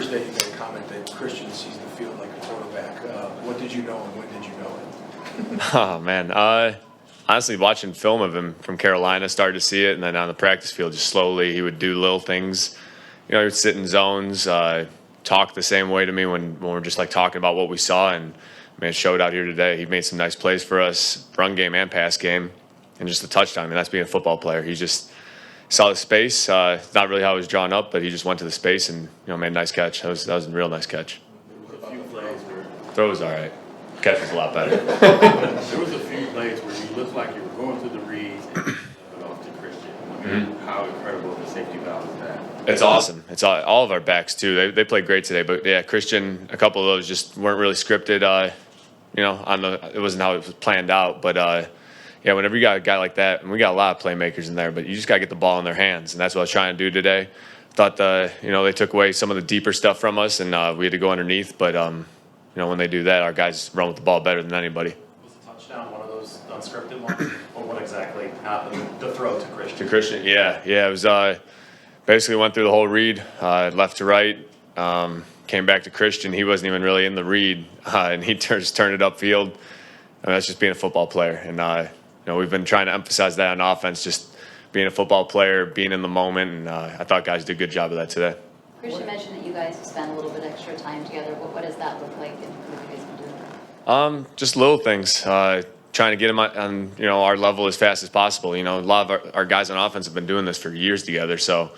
Thursday you made a comment that Christian sees the field like a quarterback. What did you know and when did you know it? Oh, man. Honestly, watching film of him from Carolina, started to see it, and then on the practice field, just slowly he would do little things. He would sit in zones, talk the same way to me when we're just like talking about what we saw, and man, showed out here today. He made some nice plays for us, run game and pass game, and just a touchdown. I mean, that's being a football player. He just saw the space. Not really how it was drawn up, but he just went to the space and made a nice catch. That was a real nice catch. There was a few plays where Throw was all right. Catch was a lot better. there was a few plays where you looked like you were going through the reads and it off to Christian. I mean, how incredible of a safety valve is that? It's awesome. It's all of our backs too. They played great today, but yeah, Christian, a couple of those just weren't really scripted. It wasn't how it was planned out. But yeah, whenever you got a guy like that, and we got a lot of playmakers in there, but you just got to get the ball in their hands, and that's what I was trying to do today. Thought they took away some of the deeper stuff from us, and we had to go underneath. But when they do that, our guys run with the ball better than anybody. Was the touchdown one of those unscripted ones? Or what exactly happened? The throw to Christian? To Christian, yeah. It was basically went through the whole read, left to right, came back to Christian. He wasn't even really in the read, and he just turned it upfield. And that's just being a football player. And we've been trying to emphasize that on offense, just being a football player, being in the moment. And I thought guys did a good job of that today. Christian mentioned that you guys have spent a little bit extra time together. What does that look like, and what have you guys been doing? Just little things. Trying to get him on our level as fast as possible. A lot of our guys on offense have been doing this for years together, so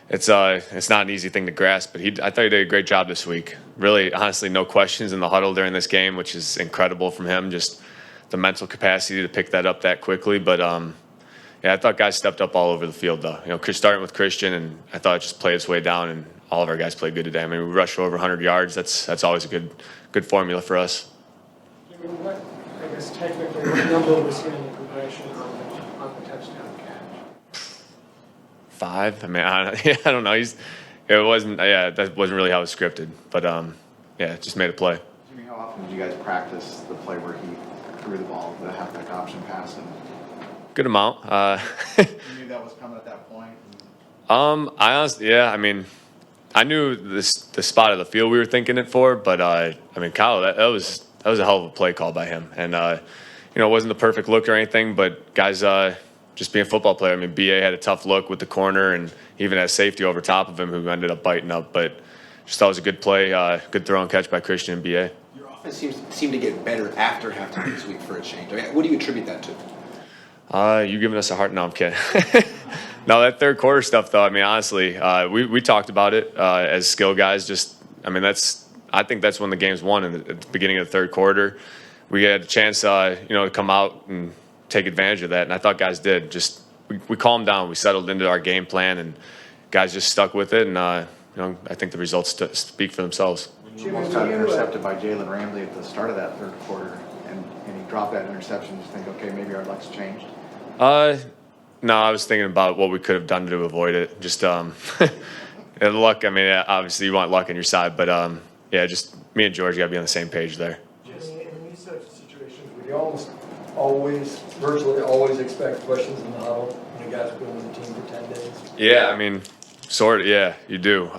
it's not an easy thing to grasp. But I thought he did a great job this week. Really, honestly, no questions in the huddle during this game, which is incredible from him. Just the mental capacity to pick that up that quickly. But I thought guys stepped up all over the field though. Starting with Christian, and I thought it just played its way down, and all of our guys played good today. I mean, we rushed for over 100 yards. That's always a good formula for us. Jimmy, technically, what number was he in the progression on the touchdown catch? 5. I mean, I don't know. That wasn't really how it was scripted. But just made a play. Jimmy, how often did you guys practice the play where he threw the ball, the halfback option pass? And Good amount. you knew that was coming at that point? I honestly, I mean, I knew the spot of the field we were thinking it for, but Kyle, that was a hell of a play call by him, and it wasn't the perfect look or anything, but guys, just being a football player. I mean, BA had a tough look with the corner, and even had safety over top of him who ended up biting up, but just thought it was a good play, good throw and catch by Christian and BA. Your offense seemed to get better after halftime this week for a change. I mean, what do you attribute that to? You giving us a hard? No, I'm kidding. No, that third quarter stuff, though. I mean, honestly, we talked about it as skill guys. I think that's when the game's won at the beginning of the third quarter. We had a chance, to come out and take advantage of that, and I thought guys did. Just we calmed down, we settled into our game plan, and guys just stuck with it. And I think the results speak for themselves. You almost got intercepted by Jalen Ramsey at the start of that third quarter, and he dropped that interception. Just think, okay, maybe our luck's changed. No, I was thinking about what we could have done to avoid it. Just luck. I mean, obviously you want luck on your side, but just me and George got to be on the same page there. Jimmy, in these types of situations, we virtually always expect questions in the huddle when a guy's been with the team for 10 days. Yeah, I mean, sort of. Yeah, you do.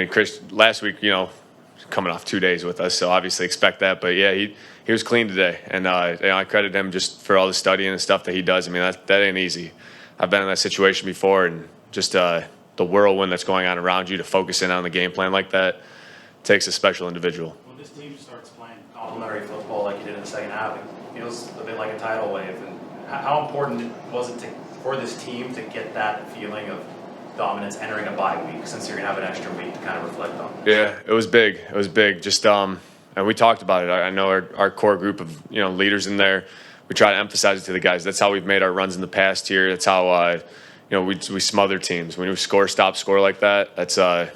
Chris last week, coming off 2 days with us, so obviously expect that. But yeah, he was clean today, and I credit him just for all the studying and stuff that he does. I mean, that ain't easy. I've been in that situation before, and just the whirlwind that's going on around you to focus in on the game plan like that takes a special individual. When this team starts playing complementary football like you did in the second half, it feels a bit like a tidal wave. And how important was it for this team to get that feeling of dominance entering a bye week, since you're going to have an extra week to kind of reflect on? Yeah, it was big. It was big. Just and we talked about it. I know our core group of leaders in there. We try to emphasize it to the guys. That's how we've made our runs in the past here. That's how we smother teams. When you score like that, that's a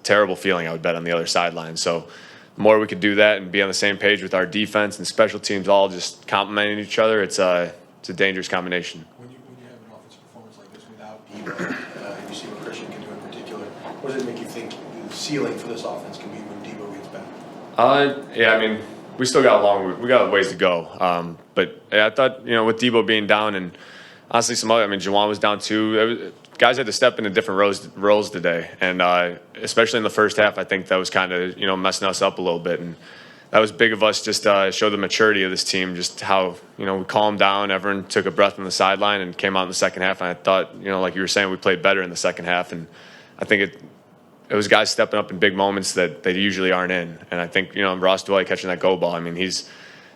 terrible feeling, I would bet, on the other sideline. So the more we could do that and be on the same page with our defense and special teams all just complementing each other, it's a dangerous combination. When you have an offensive performance like this without Debo, and you see what Christian can do in particular, what does it make you think the ceiling for this offense can be when Debo gets back? We still got we got a ways to go. But I thought, with Debo being down and honestly some other, Jawan was down too. guys had to step into different roles today, and especially in the first half, I think that was kind of messing us up a little bit, and that was big of us. Just show the maturity of this team, just how we calmed down. Everyone took a breath on the sideline and came out in the second half. And I thought, like you were saying, we played better in the second half, and I think it was guys stepping up in big moments that they usually aren't in. And I think Ross Dwelly catching that goal ball. I mean, he's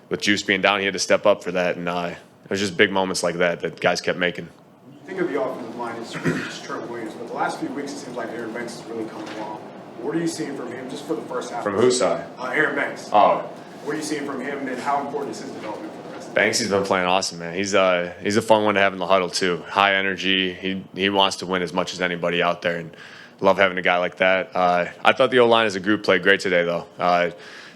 with Juice being down, he had to step up for that, and it was just big moments like that guys kept making. You think of the offensive line as just Trent Williams, but the last few weeks it seems like Aaron Banks is really coming along. What are you seeing from him just for the first half? From whose side? Aaron Banks. Oh. What are you seeing from him, and how important is his development for the rest of the Banksy's been playing awesome, man. He's a fun one to have in the huddle too. High energy. He wants to win as much as anybody out there, and love having a guy like that. I thought the O-line as a group played great today, though.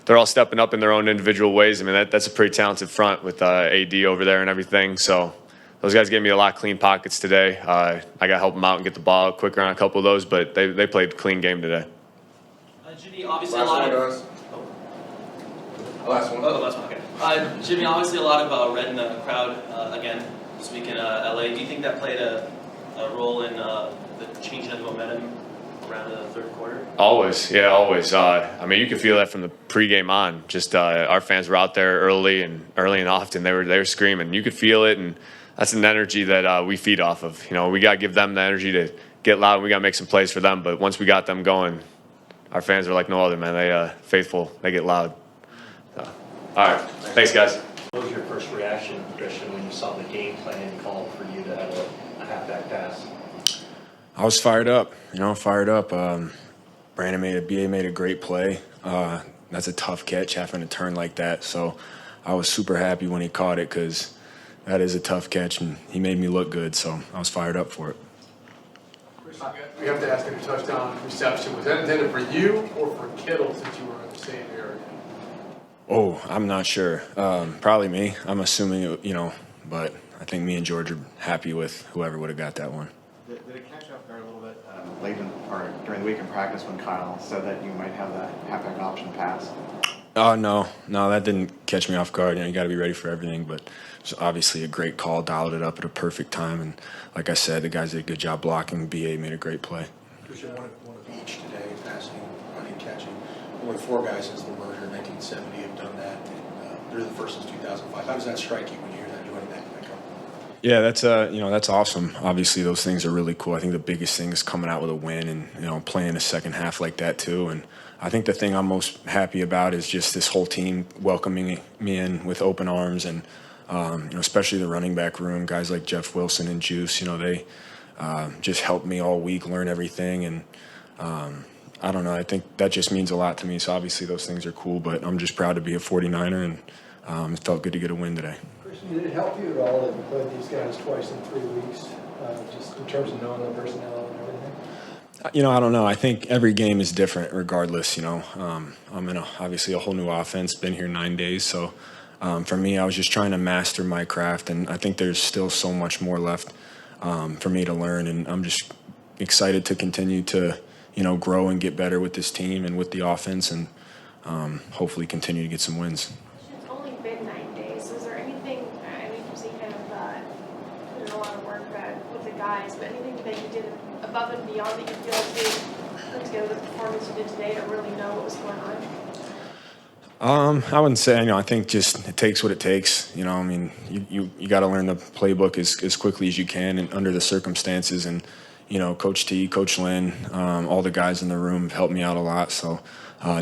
They're all stepping up in their own individual ways. I mean, that's a pretty talented front with AD over there and everything. So those guys gave me a lot of clean pockets today. I got to help them out and get the ball out quicker on a couple of those, but they played a clean game today. Jimmy, obviously last one, okay. Jimmy, obviously a lot of red in the crowd again this week in LA. Do you think that played a role in the changing of the momentum around the third quarter? Always, yeah, always. I mean, you could feel that from the pregame on. Just our fans were out there early and often. They were screaming. You could feel it, and that's an energy that we feed off of. We got to give them the energy to get loud. And we got to make some plays for them. But once we got them going, our fans are like no other, man. They faithful. They get loud. So, all right, thanks, guys. What was your first reaction, Christian, when you saw the game plan called for you to have a halfback pass? I was fired up, fired up. BA made a great play. That's a tough catch, having to turn like that. So I was super happy when he caught it because that is a tough catch, and he made me look good. So I was fired up for it. We have to ask him a touchdown reception. Was that intended for you or for Kittle since you were in the same area? Oh, I'm not sure. Probably me. I'm assuming, but I think me and George are happy with whoever would have got that one. Did it catch you off guard a little bit late or during the week in practice when Kyle said that you might have that halfback option pass? No, that didn't catch me off guard. You got to be ready for everything, but it was obviously a great call, dialed it up at a perfect time, and like I said, the guys did a good job blocking. BA made a great play. Christian, one of each today, passing, running, catching. Only 4 guys since the merger in 1970 have done that, and they're the first since 2005. How does that strike you when you hear that joining that come? Yeah, that's awesome. Obviously, those things are really cool. I think the biggest thing is coming out with a win and playing a second half like that too. And I think the thing I'm most happy about is just this whole team welcoming me in with open arms, and especially the running back room, guys like Jeff Wilson and Juice. They just helped me all week learn everything, and I don't know. I think that just means a lot to me. So obviously those things are cool, but I'm just proud to be a 49er, and it felt good to get a win today. Christian, did it help you at all that you played these guys twice in 3 weeks, just in terms of knowing their personnel and everything? I don't know. I think every game is different regardless, I'm in obviously a whole new offense, been here 9 days. So for me, I was just trying to master my craft, and I think there's still so much more left for me to learn. And I'm just excited to continue to, grow and get better with this team and with the offense, and hopefully continue to get some wins. It's only been 9 days. Was there anything, I mean, you say kind of put in a lot of work with the guys, but anything that you did above and beyond that you feel like you put together the performance you did today to really know what was going on? I wouldn't say, I think just it takes what it takes. You got to learn the playbook as quickly as you can and under the circumstances. And, Coach T, Coach Lynn, all the guys in the room have helped me out a lot. So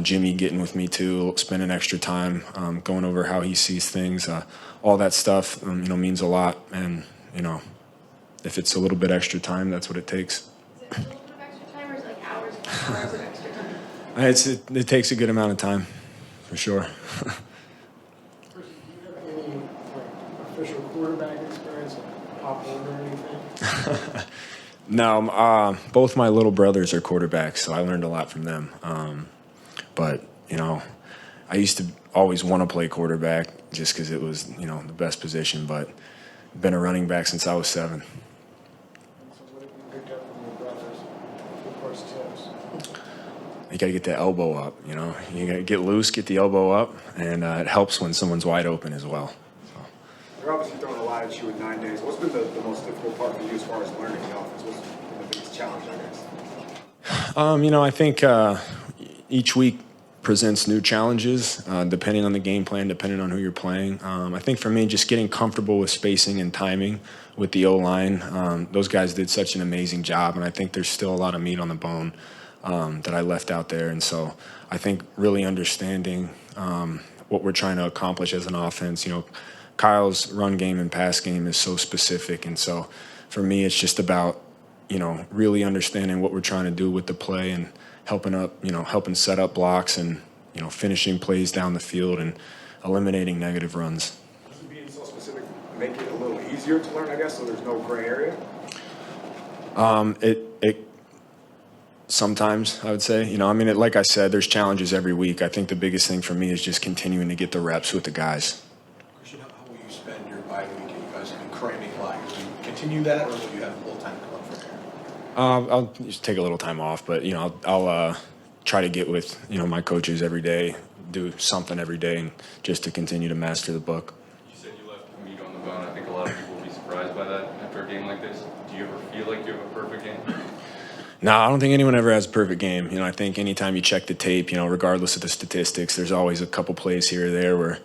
Jimmy getting with me too, spending extra time, going over how he sees things, all that stuff, means a lot. And, if it's a little bit extra time, that's what it takes. Is it a little bit of extra time, or is it like hours and hours of extra time? It takes a good amount of time, for sure. Christian, do you have any official quarterback experience, like Pop Warner or anything? No, both my little brothers are quarterbacks, so I learned a lot from them. But, I used to always want to play quarterback just because it was, the best position, but been a running back since I was 7. You got to get that elbow up, You got to get loose, get the elbow up, and it helps when someone's wide open as well. So. You're obviously throwing a lot at you in 9 days. What's been the most difficult part for you as far as learning the offense? What's been challenge, I guess? I think each week presents new challenges, depending on the game plan, depending on who you're playing. I think for me, just getting comfortable with spacing and timing with the O-line. Those guys did such an amazing job, and I think there's still a lot of meat on the bone that I left out there. And so I think really understanding what we're trying to accomplish as an offense. Kyle's run game and pass game is so specific, and so for me, it's just about really understanding what we're trying to do with the play and helping set up blocks and, finishing plays down the field and eliminating negative runs. Does being so specific make it a little easier to learn, I guess, so there's no gray area? It sometimes, I would say, like I said, there's challenges every week. I think the biggest thing for me is just continuing to get the reps with the guys. Christian, how will you spend your bye week? You guys have been cramming like, will you continue that, or will you have a little time to come up from there? I'll just take a little time off, but I'll try to get with my coaches every day, do something every day, and just to continue to master the book. You said you left meat on the bone. I think a lot of people will be surprised by that after a game like this. Do you ever feel like you have a perfect game? No, I don't think anyone ever has a perfect game. I think anytime you check the tape, regardless of the statistics, there's always a couple plays here or there where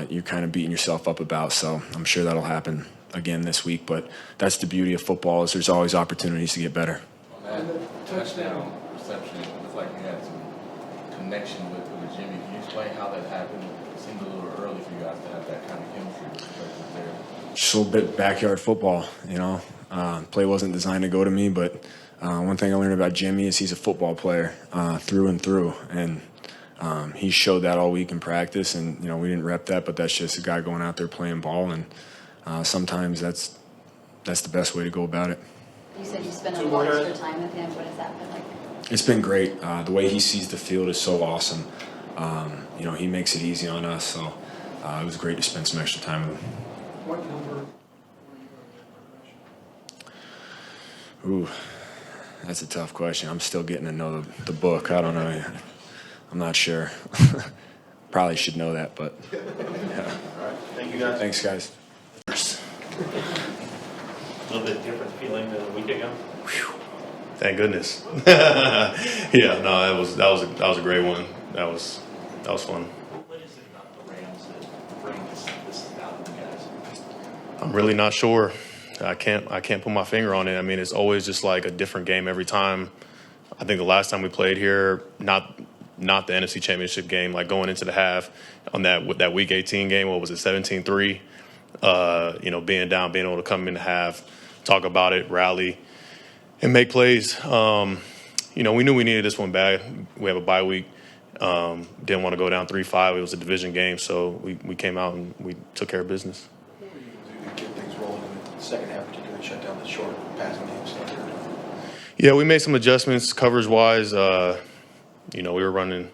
you're kind of beating yourself up about. So I'm sure that'll happen again this week, but that's the beauty of football is there's always opportunities to get better. On that touchdown reception, it looked like you had some connection with Jimmy. Can you explain how that happened? It seemed a little early for you guys to have that kind of chemistry there. Just a little bit backyard football, Play wasn't designed to go to me, but one thing I learned about Jimmy is he's a football player through and through, and he showed that all week in practice, and we didn't rep that, but that's just a guy going out there playing ball, and sometimes that's the best way to go about it. You said you spent a lot extra time with him. What has that been like? It's been great. The way he sees the field is so awesome. He makes it easy on us, so it was great to spend some extra time with him. What number? Ooh, that's a tough question. I'm still getting to know the book. I don't know. I'm not sure. Probably should know that, but yeah. All right. Thank you, guys. Thanks, guys. A little bit different feeling than a week ago. Thank goodness. Yeah, no, that was a great one. That was fun. What is it about the Rams that brings this out of the guys? I'm really not sure. I can't put my finger on it. I mean, it's always just like a different game every time. I think the last time we played here, not the NFC Championship game, like going into the half on that Week 18 game, what was it, 17-3? Being down, being able to come in the half, talk about it, rally, and make plays. We knew we needed this one bad. We have a bye week. Didn't want to go down 3-5. It was a division game, so we came out and we took care of business. What were you going to do to get things rolling in the second half, particularly shut down the short passing game stuff? Yeah, we made some adjustments coverage-wise. We were running.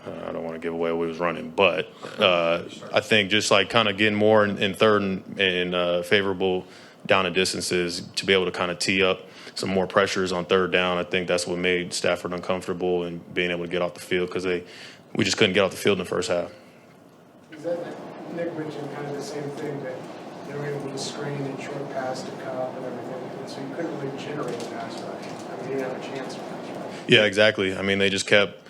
I don't want to give away what we was running, but I think just like kind of getting more in third and favorable down and distances to be able to kind of tee up some more pressures on third down. I think that's what made Stafford uncomfortable and being able to get off the field because we just couldn't get off the field in the first half. Is that Nick mentioned kind of the same thing that they were able to screen and short pass to Cobb and everything, and so you couldn't really generate a pass rush. You didn't have a chance for pass rush. Yeah, exactly. I mean, they just kept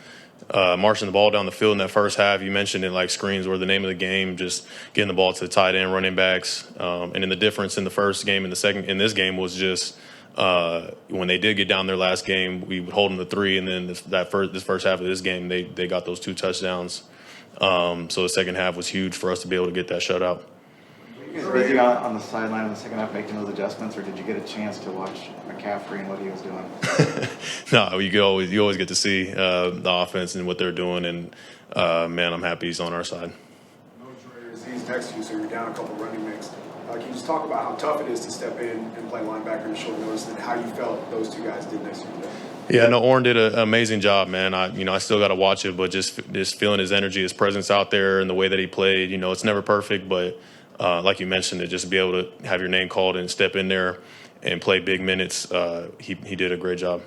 marching the ball down the field in that first half. You mentioned it, like screens were the name of the game, just getting the ball to the tight end, running backs. And then the difference in the first game and the second in this game was just when they did get down their last game, we would hold them to 3, and then this first half of this game, they got those 2 touchdowns. So the second half was huge for us to be able to get that shutout. Were you guys busy on the sideline in the second half making those adjustments, or did you get a chance to watch McCaffrey and what he was doing? No, you always get to see the offense and what they're doing, and man, I'm happy he's on our side. He's next to you, so you're down a couple running backs. Can you just talk about how tough it is to step in and play linebacker in short notice, and how you felt those 2 guys did next to you? Yeah, no, Orrin did an amazing job, man. I still got to watch it, but just feeling his energy, his presence out there, and the way that he played. It's never perfect, but like you mentioned, to just be able to have your name called and step in there and play big minutes, he did a great job.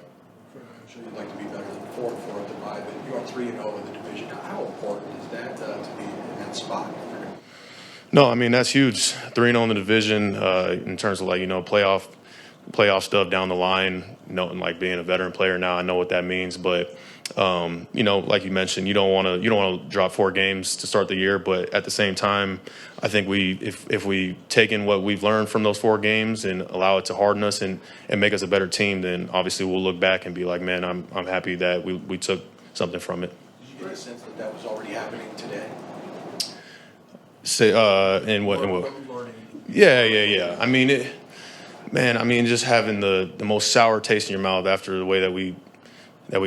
I'm sure you'd like to be better than 4-4 at the bye, but you are 3-0 in the division. How important is that to be in that spot? No, I mean, that's huge. 3-0 in the division in terms of, playoff playoff stuff down the line, and like being a veteran player now, I know what that means. But like you mentioned, you don't want to drop 4 games to start the year. But at the same time, I think if we take in what we've learned from those 4 games and allow it to harden us and make us a better team, then obviously we'll look back and be like, man, I'm happy that we took something from it. Did you get a sense that that was already happening today? Say in what? Yeah. I mean, just having the most sour taste in your mouth after the way that we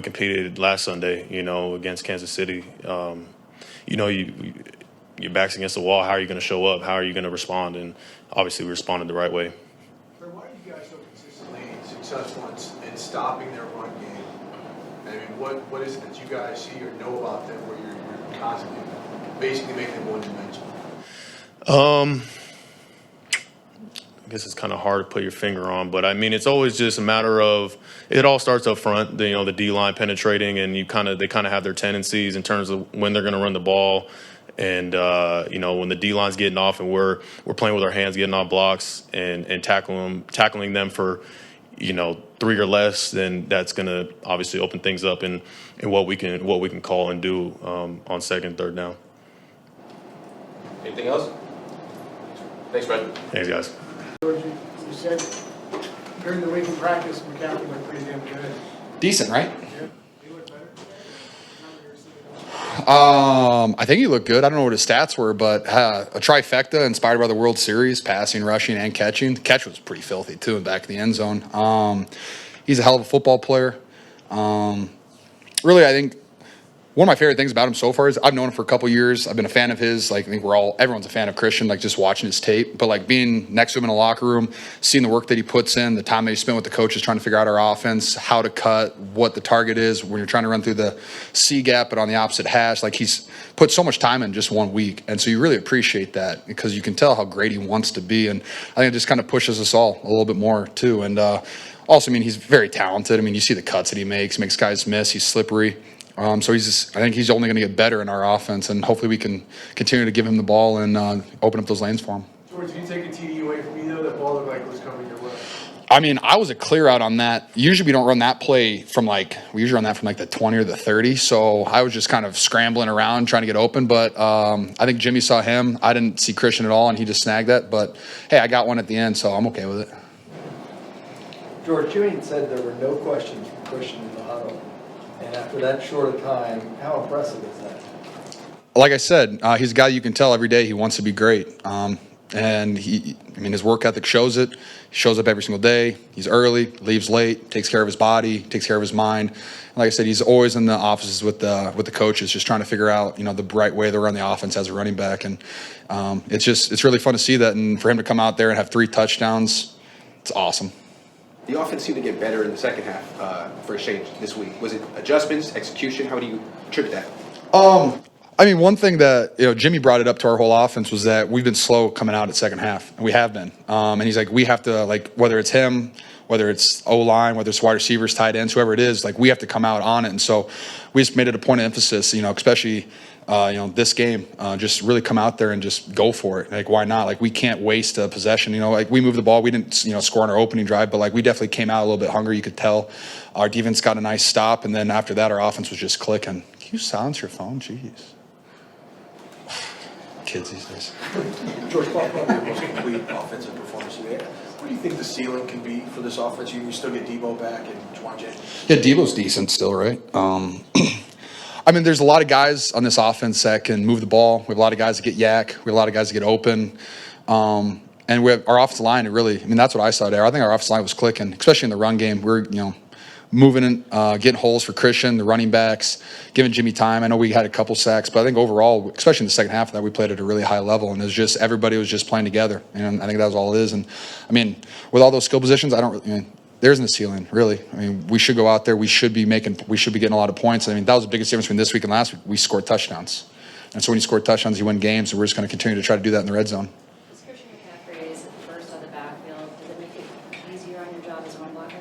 competed last Sunday, against Kansas City. Your back's against the wall. How are you going to show up? How are you going to respond? And obviously, we responded the right way. So why are you guys so consistently successful in stopping their run game? I mean, what is it that you guys see or know about them where you're constantly basically making them one-dimensional? I guess it's kind of hard to put your finger on, but I mean, it's always just a matter of it all starts up front. The D line penetrating, and they kind of have their tendencies in terms of when they're going to run the ball, and when the D line's getting off and we're playing with our hands, getting off blocks and tackling them for 3 or less, then that's going to obviously open things up in what we can call and do on second, third down. Anything else? Thanks, Fred. Thanks, guys. George, you said during the week in practice, McCaffrey looked pretty damn good. Decent, right? Yeah. He looked better. I think he looked good. I don't know what his stats were, but a trifecta inspired by the World Series, passing, rushing, and catching. The catch was pretty filthy, too, in back of the end zone. He's a hell of a football player. Really, I think one of my favorite things about him so far is I've known him for a couple years. I've been a fan of his. Like, I think everyone's a fan of Christian, like just watching his tape. But like being next to him in a locker room, seeing the work that he puts in, the time that he spent with the coaches trying to figure out our offense, how to cut, what the target is when you're trying to run through the C gap, but on the opposite hash. Like he's put so much time in just 1 week. And so you really appreciate that because you can tell how great he wants to be. And I think it just kind of pushes us all a little bit more too. And also, I mean, he's very talented. I mean, you see the cuts that he makes guys miss. He's slippery. So I think he's only going to get better in our offense, and hopefully we can continue to give him the ball and open up those lanes for him. George, did you take a TD away from you, though? That ball looked like it was coming your way. I mean, I was a clear out on that. Usually we don't run that play we usually run that from the 20 or the 30. So I was just kind of scrambling around trying to get open. But I think Jimmy saw him. I didn't see Christian at all, and he just snagged that. But, hey, I got one at the end, so I'm okay with it. George, you ain't said there were no questions from Christian in the huddle. And after that short a time, how impressive is that? Like I said, he's a guy you can tell every day he wants to be great. And his work ethic shows it. He shows up every single day. He's early, leaves late, takes care of his body, takes care of his mind. And like I said, he's always in the offices with the coaches, just trying to figure out, the right way to run the offense as a running back. And it's really fun to see that. And for him to come out there and have 3 touchdowns, it's awesome. The offense seemed to get better in the second half for a change this week. Was it adjustments, execution? How do you attribute that? One thing that Jimmy brought it up to our whole offense was that we've been slow coming out at second half, and we have been. And he's like, we have to whether it's him, whether it's O-line, whether it's wide receivers, tight ends, whoever it is, we have to come out on it. And so we just made it a point of emphasis, especially. This game, just really come out there and just go for it. Why not? We can't waste a possession. We moved the ball. We didn't, score on our opening drive, but we definitely came out a little bit hungry. You could tell our defense got a nice stop, and then after that, our offense was just clicking. Can you silence your phone? Jeez. Kids these days. George, probably the most complete offensive performance you had. What do you think the ceiling can be for this offense? You still get Debo back and Juwan Jennings? Yeah, Debo's decent still, right? There's a lot of guys on this offense that can move the ball. We have a lot of guys that get yak. We have a lot of guys that get open. And we have our offensive line. That's what I saw there. I think our offensive line was clicking, especially in the run game. We're, moving and getting holes for Christian, the running backs, giving Jimmy time. I know we had a couple sacks, but I think overall, especially in the second half of that, we played at a really high level. And it was just everybody was just playing together. And I think that was all it is. And, with all those skill positions, there isn't a ceiling, really. We should go out there. We should be getting a lot of points. That was the biggest difference between this week and last week. We scored touchdowns. And so when you score touchdowns, you win games. And we're just going to continue to try to do that in the red zone. Is Christian McCaffrey is first on the backfield? Does it make it easier on your job as a run blocker?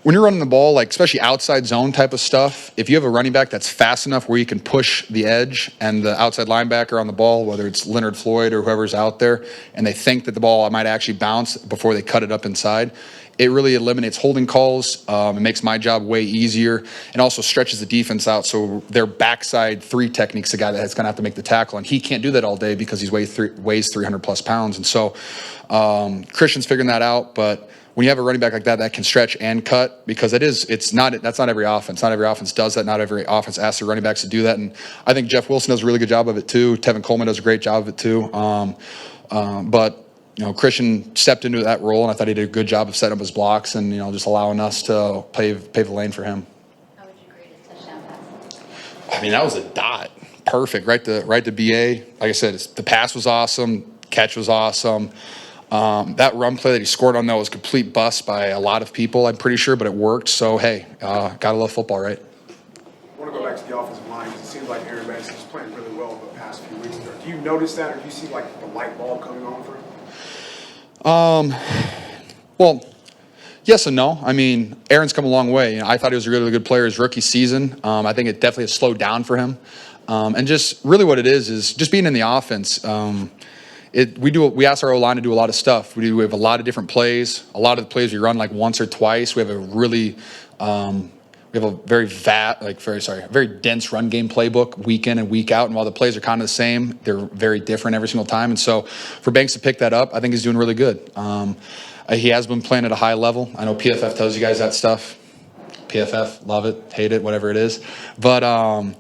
when you're running the ball, like especially outside zone type of stuff, if you have a running back that's fast enough where you can push the edge and the outside linebacker on the ball, whether it's Leonard Floyd or whoever's out there, and they think that the ball might actually bounce before they cut it up inside, it really eliminates holding calls. It makes my job way easier and also stretches the defense out. So their backside three technique's the guy that's going to have to make the tackle, and he can't do that all day because he weighs 300 plus pounds. And so Christian's figuring that out, but when you have a running back like that that can stretch and cut, because that's not every offense. Not every offense does that. Not every offense asks their running backs to do that. And I think Jeff Wilson does a really good job of it too. Tevin Coleman does a great job of it too. But Christian stepped into that role, and I thought he did a good job of setting up his blocks and just allowing us to pave the lane for him. How would you grade his touchdown pass? I mean, that was a dot. Perfect. Right to BA. Like I said, the pass was awesome. Catch was awesome. That run play that he scored on, though, was a complete bust by a lot of people, I'm pretty sure, but it worked. So, hey, gotta love football, right? I want to go back to the offensive line because it seems like Aaron Banks is playing really well over the past few weeks. Do you notice that, or do you see like the light bulb coming on for him? Well, yes and no. I mean, Aaron's come a long way. I thought he was a really good player his rookie season. I think it definitely has slowed down for him. And just really what it is just being in the offense. We ask our O-line to do a lot of stuff. We have a lot of different plays. A lot of the plays we run like once or twice. We have a really very dense run game playbook week in and week out. And while the plays are kind of the same, they're very different every single time. And so for Banks to pick that up, I think he's doing really good. He has been playing at a high level. I know PFF tells you guys that stuff. PFF, love it, hate it, whatever it is. But I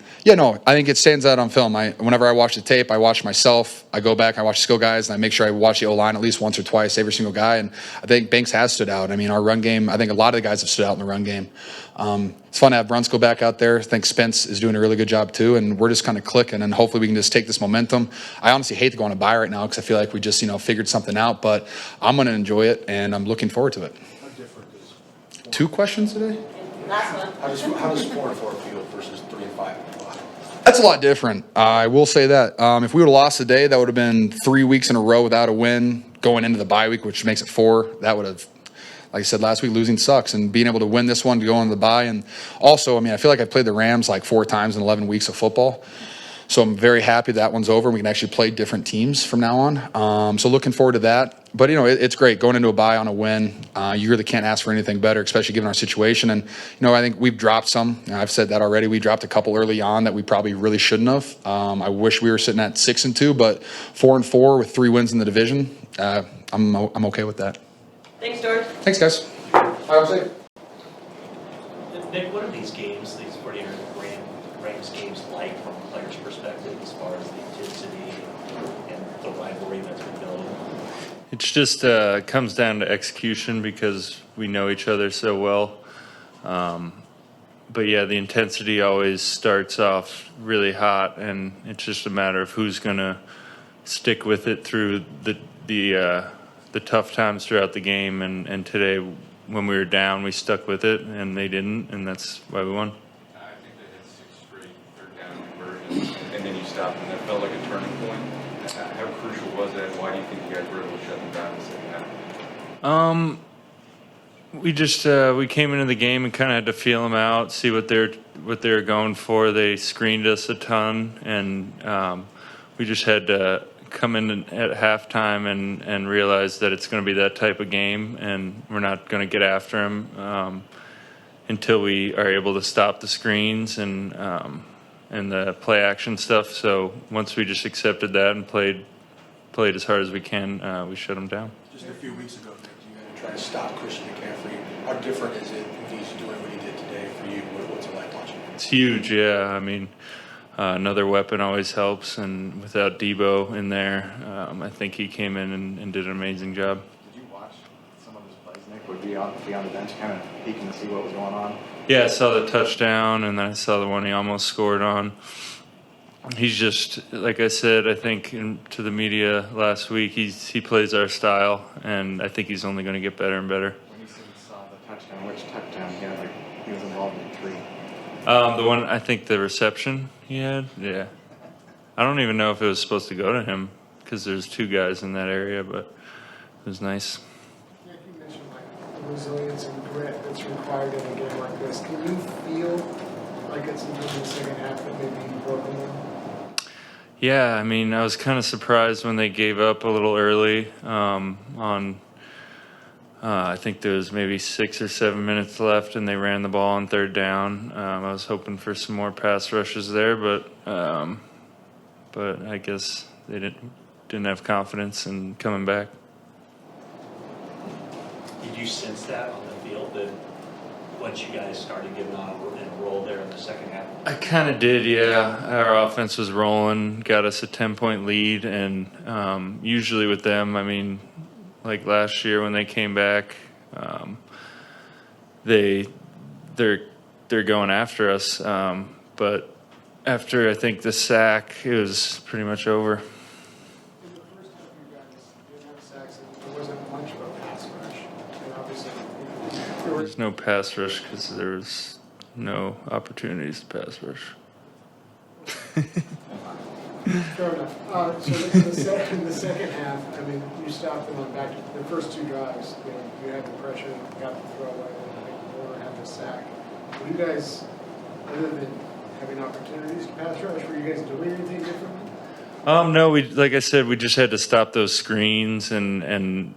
think it stands out on film. Whenever I watch the tape, I watch myself. I go back, I watch skill guys, and I make sure I watch the O-line at least once or twice, every single guy. And I think Banks has stood out. I mean, our run game, I think a lot of the guys have stood out in the run game. It's fun to have Brunskill back out there. I think Spence is doing a really good job too, and we're just kind of clicking, and hopefully we can just take this momentum. I honestly hate to go on a bye right now because I feel like we just figured something out, but I'm going to enjoy it, and I'm looking forward to it. How different is 2 questions today? Last one. how does 4-4 feel versus 3-5? That's a lot different. I will say that. If we would have lost today, that would have been 3 weeks in a row without a win going into the bye week, which makes it 4. That would have, like I said last week, losing sucks. And being able to win this one to go into the bye. And also, I feel like I've played the Rams like 4 times in 11 weeks of football. So I'm very happy that one's over. We can actually play different teams from now on. So looking forward to that. But, it's great going into a bye on a win. You really can't ask for anything better, especially given our situation. And, I think we've dropped some. I've said that already. We dropped a couple early on that we probably really shouldn't have. I wish we were sitting at 6-2, but 4-4 with 3 wins in the division. I'm okay with that. Thanks, George. Thanks, guys. I'll see you. Nick, what are these games, these 49ers Rams games like from a player's perspective as far as the intensity and the rivalry that's been built? It's just comes down to execution because we know each other so well. But yeah, the intensity always starts off really hot, and it's just a matter of who's going to stick with it through the tough times throughout the game. And today, when we were down, we stuck with it, and they didn't, and that's why we won. I think they had 6 straight third-down conversions, and then you stopped, and that felt like a turning point. How crucial was that? Why do you think you guys were able to shut them down in the second half? We just we came into the game and kind of had to feel them out, see what they're going for. They screened us a ton, and we just had to come in at halftime and realize that it's going to be that type of game, and we're not going to get after them until we are able to stop the screens and the play action stuff. So once we just accepted that and played as hard as we can, we shut them down. Just a few weeks ago, Nick, you had to try to stop Christian McCaffrey. How different is it if he's doing what he did today for you? What's it like watching? It's huge, yeah. Another weapon always helps, and without Debo in there, I think he came in and did an amazing job. Did you watch some of his plays, Nick? Would be on the bench, kind of peeking to see what was going on? Yeah, I saw the touchdown, and then I saw the one he almost scored on. He's just, like I said, I think to the media last week, he plays our style, and I think he's only going to get better and better. When you saw the touchdown, which touchdown? He was involved in 3. The one, I think the reception he had, yeah. I don't even know if it was supposed to go to him because there's 2 guys in that area, but it was nice. Yeah, you mentioned like the resilience and grit that's required in a game like this. Can you feel like it's in the second half that maybe you broke them? Yeah, I mean, I was kind of surprised when they gave up a little early on. I think there was maybe 6 or 7 minutes left, and they ran the ball on third down. I was hoping for some more pass rushes there, but I guess they didn't have confidence in coming back. Did you sense that on the field, that once you guys started getting on and roll there in the second half? I kind of did, yeah. Our offense was rolling, got us a 10-point lead, and usually with them, I mean, like last year when they came back, they're going after us. But after I think the sack, it was pretty much over. In the first half, you guys didn't have sacks, and there wasn't much of a pass rush. And obviously, There was no pass rush because there was no opportunities to pass rush. fair enough. So in the second half, I mean, you stopped them on back to the first two drives. You had the pressure, got the throw away, and I think Warner had the sack. Were you guys, other than having opportunities to pass rush, were you guys doing anything differently? No, like I said, we just had to stop those screens, and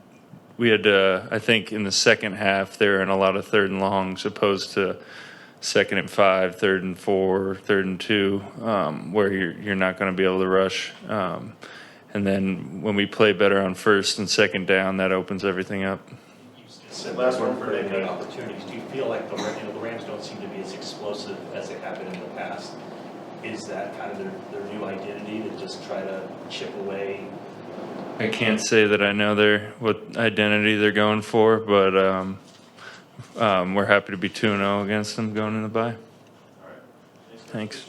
we had to, I think in the second half, they were in a lot of 3rd and longs opposed to 2nd and 5, 3rd and 4, 3rd and 2, where you're not going to be able to rush. And then when we play better on 1st and 2nd down, that opens everything up. Said last one for any opportunities. Do you feel like the Rams don't seem to be as explosive as they have been in the past? Is that kind of their new identity, to just try to chip away? I can't say that I know what identity they're going for, but we're happy to be 2-0 against them going in the bye. Thanks.